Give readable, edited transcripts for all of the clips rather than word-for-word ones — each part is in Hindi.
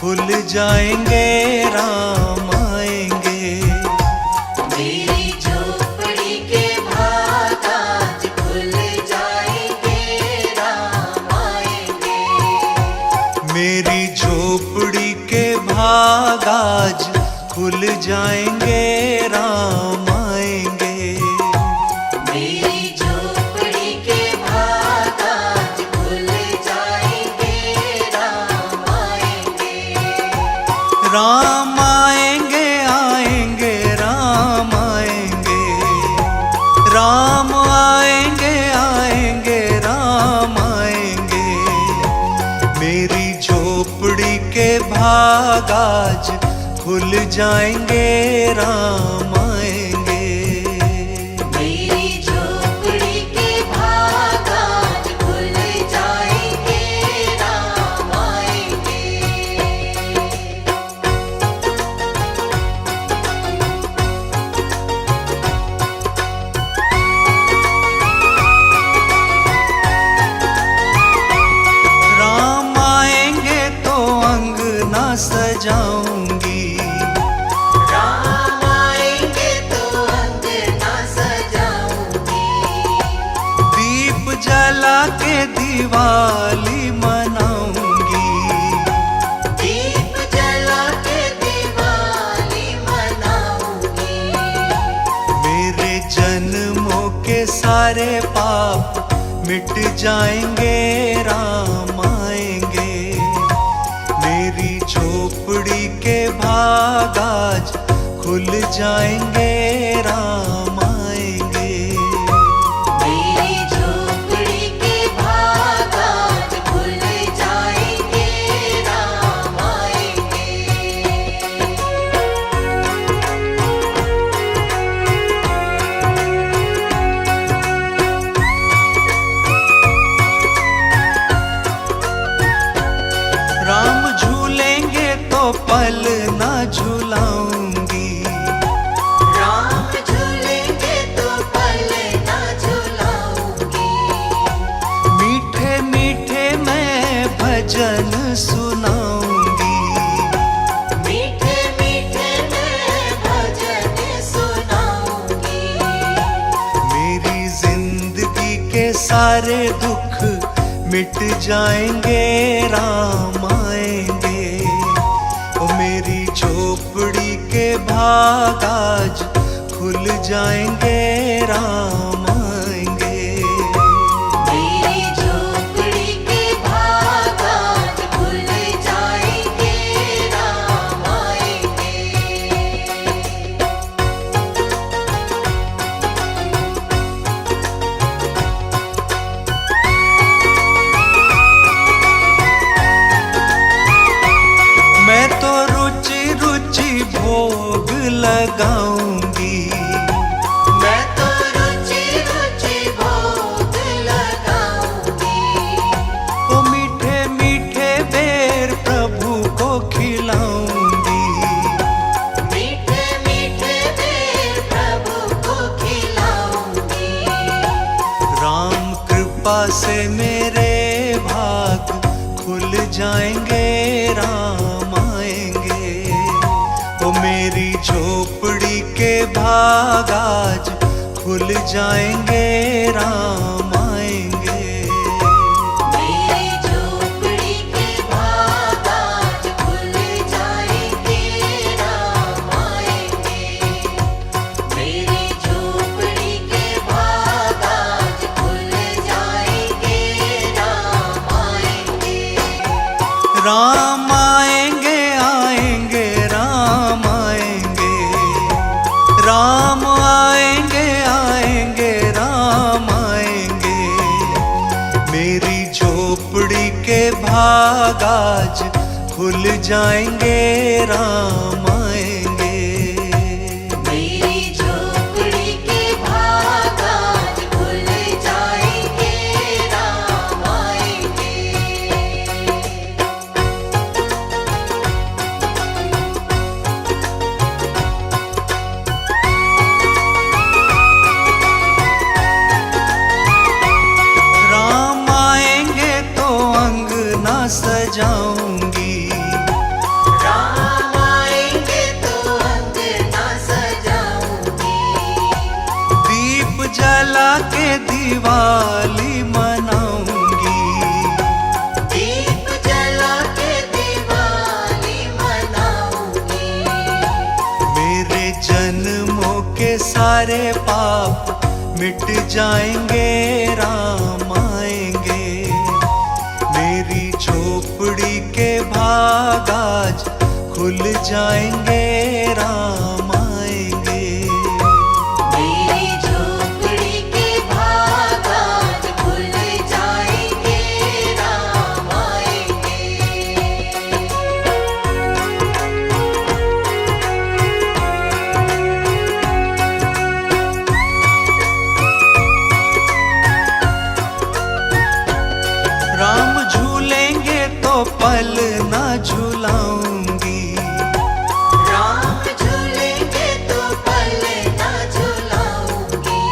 खुल जाएंगे राम आएंगे। मेरी झोपड़ी के भाग आज खुल जाएंगे, राम आएंगे। मेरी झोपड़ी के भाग आज खुल जाएंगे राम आएंगे। मेरी झोपड़ी के भाग आज खुल जाएंगे, राम आएंगे। राम आएंगे आएंगे राम आएंगे। राम आएंगे आएंगे राम आएंगे। मेरी झोपड़ी के भाग आज खुल जाएंगे राम आएंगे। मेरी झोपड़ी के भाग आज खुल जाएंगे, राम आएंगे। राम आएंगे तो अंगना सजाऊंगी। राम आएंगे तो अंगना सजाऊंगी। दीप जला के दिवाली मनाऊंगी। दीप जला के दिवाली मनाऊंगी। मेरे जन्मों के सारे पाप मिट जाएंगे राम आएंगे। मेरी झोपड़ी के भाग आज खुल जाएंगे राम आएंगे। मेरी झोपड़ी के भाग आज खुल जाएंगे, राम आएंगे। राम झूलेंगे तो पल ना झूलाऊंगी। राम झूलेंगे तो पल ना झूलाऊंगी। मीठे मीठे मैं भजन सुनाऊंगी। मीठे मीठे मैं भजन सुनाऊंगी। मेरी जिंदगी के सारे दुख मिट जाएंगे राम आएंगे। ओ मेरी झोपड़ी के भाग आज खुल जाएंगे राम आएंगे। मेरी झोपड़ी के भाग आज खुल जाएंगे, राम आएंगे। मैं तो रुचि रुचि भोग लगाऊंगी। मैं तो रुचि रुचि भोग लगाऊंगी। ओ मीठे मीठे बेर प्रभु को खिलाऊंगी। मीठे मीठे बेर प्रभु को खिलाऊंगी। राम कृपा से मेरे भाग खुल जाएंगे राम आएंगे। ओ मेरी झोपड़ी के भाग आज खुल जाएंगे राम आएंगे। मेरी झोपड़ी के भाग आज खुल जाएंगे, राम आएंगे। मेरी झोपड़ी के भाग आज खुल जाएंगे, राम आएंगे। राम आएंगे आएंगे राम आएंगे। राम आएंगे आएंगे राम आएंगे। मेरी झोपड़ी के भाग आज खुल जाएंगे राम आएंगे। मेरी झोपड़ी के भाग आज खुल जाएंगे, राम आएंगे। राम आएंगे तो अंगना सजाऊंगी। दिवाली मनाऊंगी। दीप जला के दिवाली मनाऊंगी। मेरे जन्मों के सारे पाप मिट जाएंगे, राम आएंगे। मेरी झोपड़ी के भाग आज खुल जाएंगे, राम आएंगे। मेरी झोपड़ी के भाग आज खुल जाएंगे, राम आएंगे। राम झूलेंगे तो पल ना झूलाऊंगी। राम झूलेंगे तो पल ना झूलाऊंगी।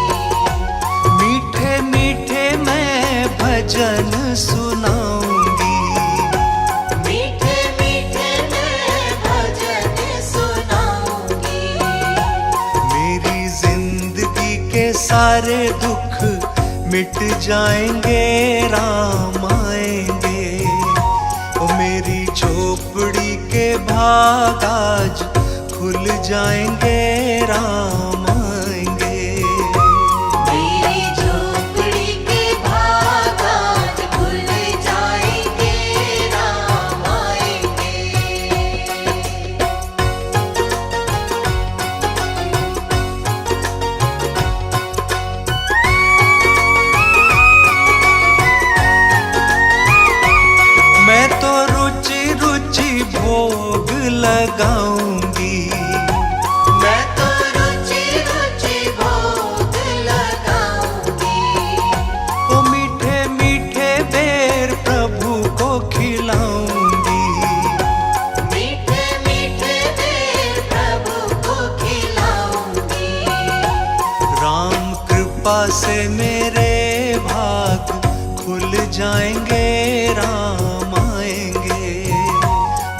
मीठे मीठे मैं भजन सुनाऊंगी। मीठे मीठे मैं भजन सुनाऊंगी। मेरी जिंदगी के सारे दुख मिट जाएंगे, राम आएंगे। ओ मेरी झोपड़ी के भाग आज खुल जाएंगे, राम आएंगे। मेरी झोपड़ी के भाग आज खुल जाएंगे, राम आएंगे। मैं तो रुचि रुचि भोग लगाऊंगी। मैं तो रुचि रुचि भोग लगाऊंगी। ओ मीठे मीठे बेर प्रभु को खिलाऊंगी। मीठे मीठे बेर प्रभु को खिलाऊंगी। राम कृपा से मेरे भाग खुल जाएंगे, राम आएंगे।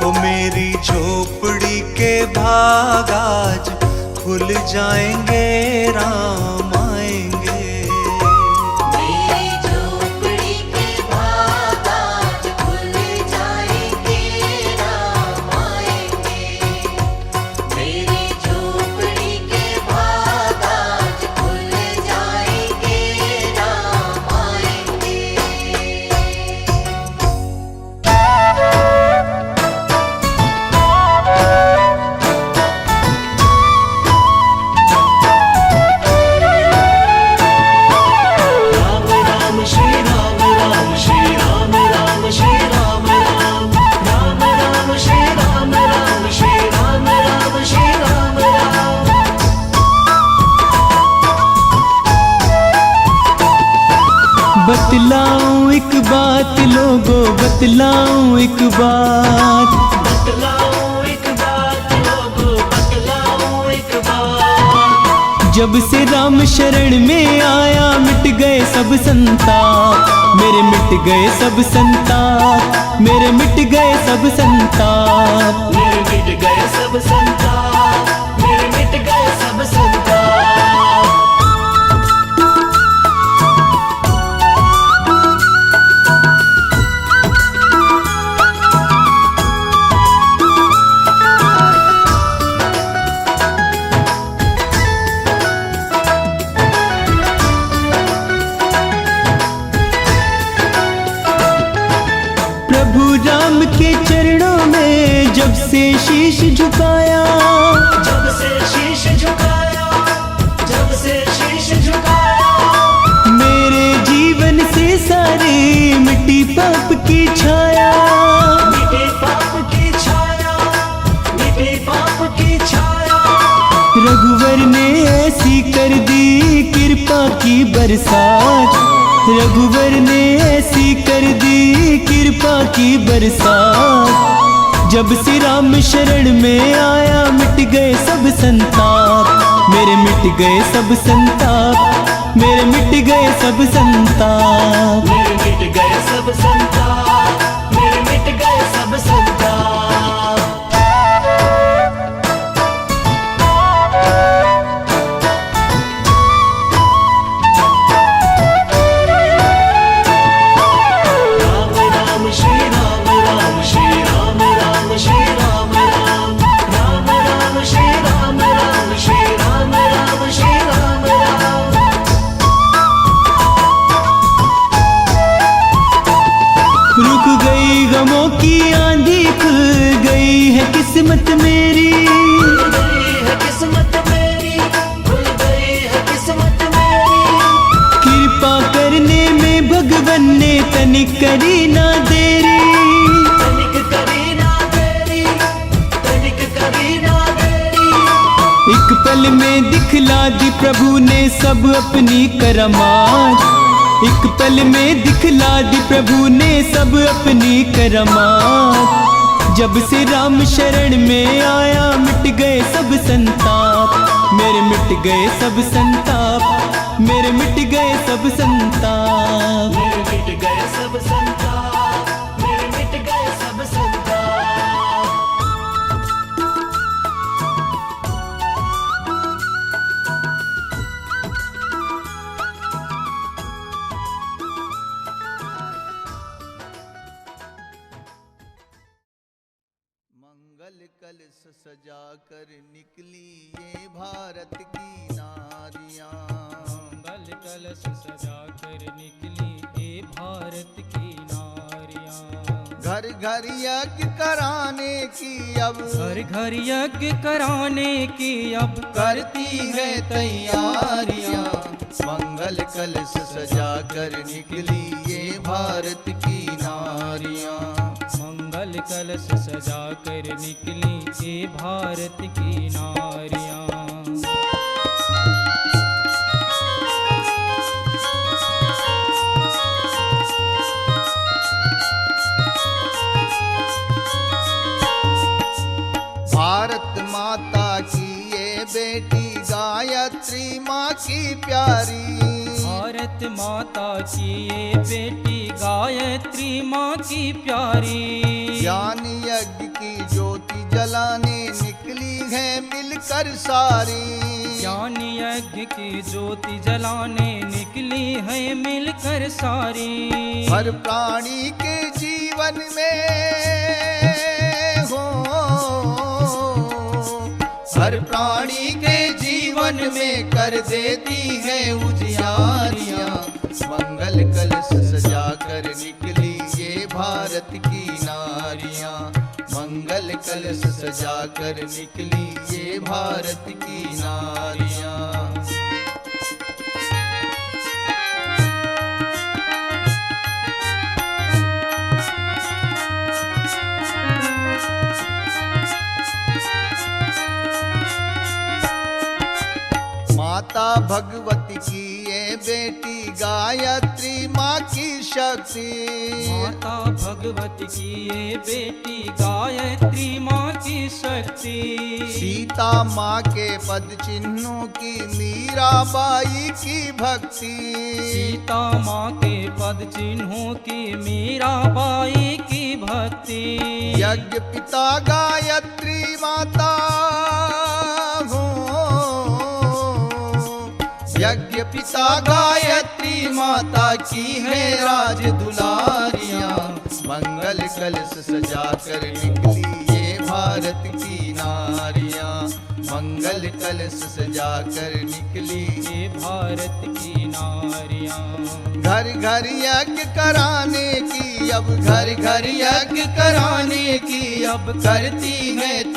ओ मेरी झोपड़ी के भाग आज खुल जाएंगे, राम आएंगे। मेरी झोपड़ी के भाग आज खुल जाएंगे, राम आएंगे। मेरी झोपड़ी के भाग आज खुल जाएंगे, राम आएंगे। राम राम श्री राम राम श्री राम राम श्री राम राम राम राम श्री राम राम श्री राम राम श्री राम राम। बतलाऊं एक बात लोगों, बतलाऊं एक बात। बतलाऊं एक बात लोगों, बतलाऊं एक बात। जब से राम शरण में आया मिट गए सब संताप, मेरे मिट गए सब संताप, मेरे मिट गए सब संताप। मेरे मिट गए सब संताप, मेरे मिट गए सब संताप। प्रभु राम के चरणों में जब से शीश झुकाया, जब से शीश झुकाया, जब से शीश झुकाया। मेरे जीवन से सारी मिट्टी पाप की छाया। मिटे पाप की छाया, मिटे पाप की छाया। रघुवर ने ऐसी कर दी कृपा की बरसात, रघुवर ने ऐसी कर दी कृपा की बरसात। जब से राम शरण में आया मिट गए सब संताप, मेरे मिट गए सब संताप, मेरे मिट गए सब संताप। मेरे मिट गए सब संताप, मेरे मिट गए सब संताप। किस्मत मेरी, खुल गई है किस्मत मेरी, खुल गई है किस्मत मेरी। कृपा करने में भगवन ने तनिक करी ना देरी। तनिक करी ना देरी, तनिक करी ना देरी। एक पल में दिखला दी प्रभु ने सब अपनी करमात, एक पल में दिखला दी प्रभु ने सब अपनी करमात। जब से राम शरण में आया मिट गए सब संताप, मेरे मिट गए सब संताप, मेरे मिट गए सब संताप। मेरे मिट गए सब संताप, मेरे मिट गए सब संताप। मंगल कलश सजा कर निकली ये भारत की नारियां। मंगल कलश सजा कर निकली ये भारत की नारियां। घर घर यज्ञ कराने की अब घर घर यज्ञ कराने की अब करती है तैयारियां। मंगल कलश सजा कर निकली ये भारत की नारियां। मंगल कलश सजा कर निकली ये भारत की नारियां। भारत माता की ये बेटी गायत्री माँ की प्यारी। भारत माता की ये बेटी गायत्री माँ की प्यारी। ज्ञान यज्ञ की ज्योति जलाने निकली है मिलकर सारी। ज्ञान यज्ञ की ज्योति जलाने निकली है मिलकर सारी। हर प्राणी के जीवन में हो, हर प्राणी के जीवन में कर देती है उजियारियां। मंगल कलश सजा कर निकली ये भारत की नारियां। मंगल कलश सजा कर निकली ये भारत की नारियां। माता भगवती की ये बेटी गायत्री माँ की शक्ति। माता भगवती की ये बेटी गायत्री माँ की शक्ति। सीता माँ के पद चिन्हों की मीराबाई की भक्ति। सीता माँ के पद चिन्हों की मीराबाई की भक्ति। यज्ञ पिता गायत्री माता हो, यज्ञ पिता गायत्री माता की है राज दुलारियां। मंगल कलश सजा कर निकली ये भारत की नारियां। मंगल कलश सजा कर निकली ये भारत की नारियां। घर घर यज्ञ कराने की अब, घर घर यज्ञ कराने की अब करती है